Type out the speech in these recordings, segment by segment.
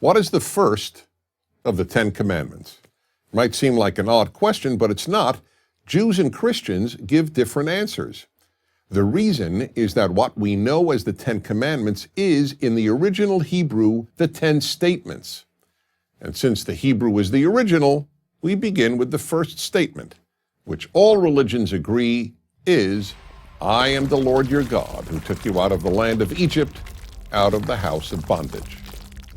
What is the first of the Ten Commandments? It might seem like an odd question, but it's not. Jews and Christians give different answers. The reason is that what we know as the Ten Commandments is, in the original Hebrew, the 10 statements. And since the Hebrew is the original, we begin with the first statement, which all religions agree is, I am the Lord your God, who took you out of the land of Egypt, out of the house of bondage.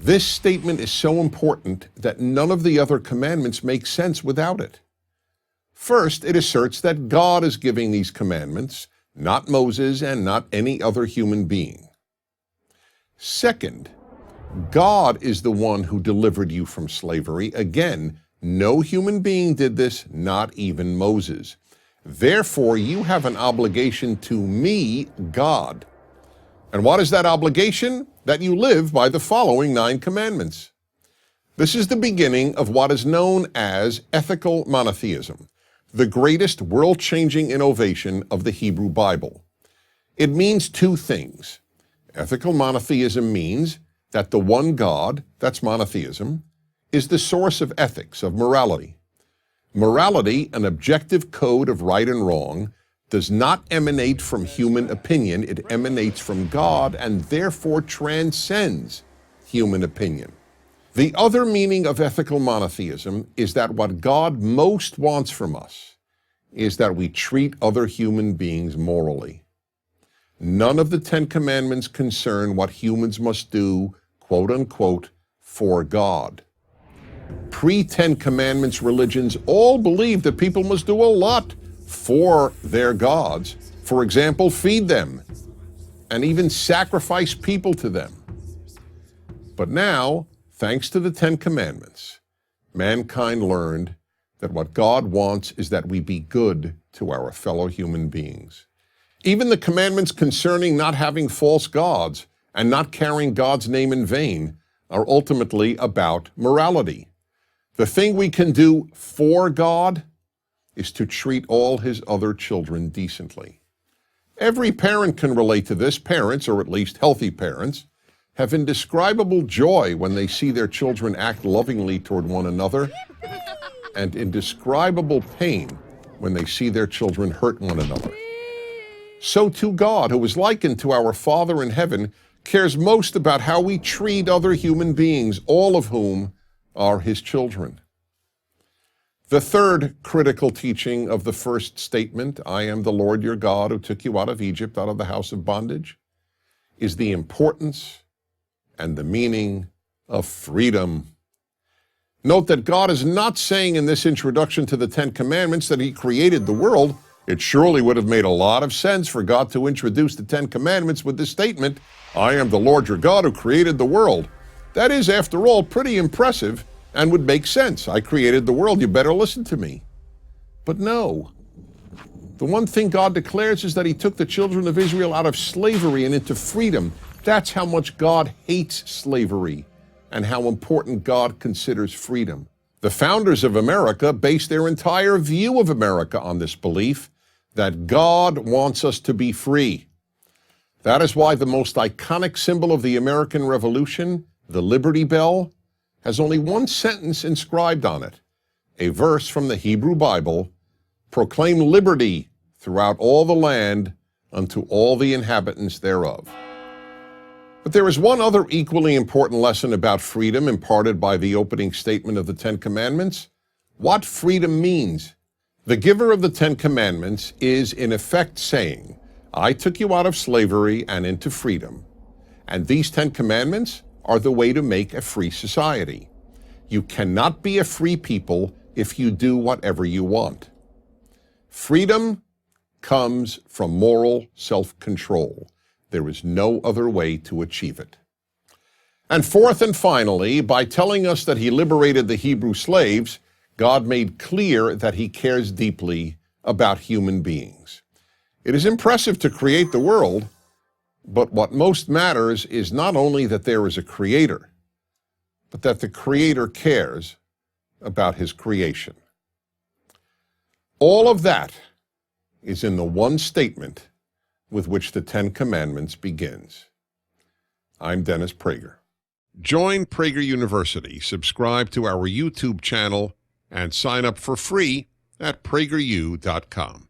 This statement is so important that none of the other commandments make sense without it. First, it asserts that God is giving these commandments, not Moses and not any other human being. Second, God is the one who delivered you from slavery. Again, no human being did this, not even Moses. Therefore, you have an obligation to me, God. And what is that obligation? That you live by the following 9 commandments. This is the beginning of what is known as ethical monotheism, the greatest world-changing innovation of the Hebrew Bible. It means 2 things. Ethical monotheism means that the one God, that's monotheism, is the source of ethics, of morality. Morality, an objective code of right and wrong, does not emanate from human opinion. It emanates from God and therefore transcends human opinion. The other meaning of ethical monotheism is that what God most wants from us is that we treat other human beings morally. None of the 10 commandments concern what humans must do, quote unquote, for God. Pre-10 commandments religions all believe that people must do a lot for their gods. For example, feed them and even sacrifice people to them. But now, thanks to the 10 commandments, mankind learned that what God wants is that we be good to our fellow human beings. Even the commandments concerning not having false gods and not carrying God's name in vain are ultimately about morality. The thing we can do for God is to treat all his other children decently. Every parent can relate to this. Parents, or at least healthy parents, have indescribable joy when they see their children act lovingly toward one another, and indescribable pain when they see their children hurt one another. So too God, who is likened to our Father in heaven, cares most about how we treat other human beings, all of whom are his children. The third critical teaching of the first statement, I am the Lord your God who took you out of Egypt, out of the house of bondage, is the importance and the meaning of freedom. Note that God is not saying in this introduction to the 10 Commandments that he created the world. It surely would have made a lot of sense for God to introduce the 10 Commandments with this statement, I am the Lord your God who created the world. That is, after all, pretty impressive and would make sense. I created the world, you better listen to me. But no. The one thing God declares is that he took the children of Israel out of slavery and into freedom. That's how much God hates slavery and how important God considers freedom. The founders of America based their entire view of America on this belief that God wants us to be free. That is why the most iconic symbol of the American Revolution, the Liberty Bell, has only one sentence inscribed on it, a verse from the Hebrew Bible, proclaim liberty throughout all the land unto all the inhabitants thereof. But there is one other equally important lesson about freedom imparted by the opening statement of the 10 Commandments. What freedom means. The giver of the 10 Commandments is in effect saying, I took you out of slavery and into freedom, and these 10 Commandments are the way to make a free society. You cannot be a free people if you do whatever you want. Freedom comes from moral self-control. There is no other way to achieve it. And fourth and finally, by telling us that he liberated the Hebrew slaves, God made clear that he cares deeply about human beings. It is impressive to create the world, but what most matters is not only that there is a creator, but that the creator cares about his creation. All of that is in the one statement with which the 10 Commandments begins. I'm Dennis Prager. Join Prager University, subscribe to our YouTube channel, and sign up for free at prageru.com.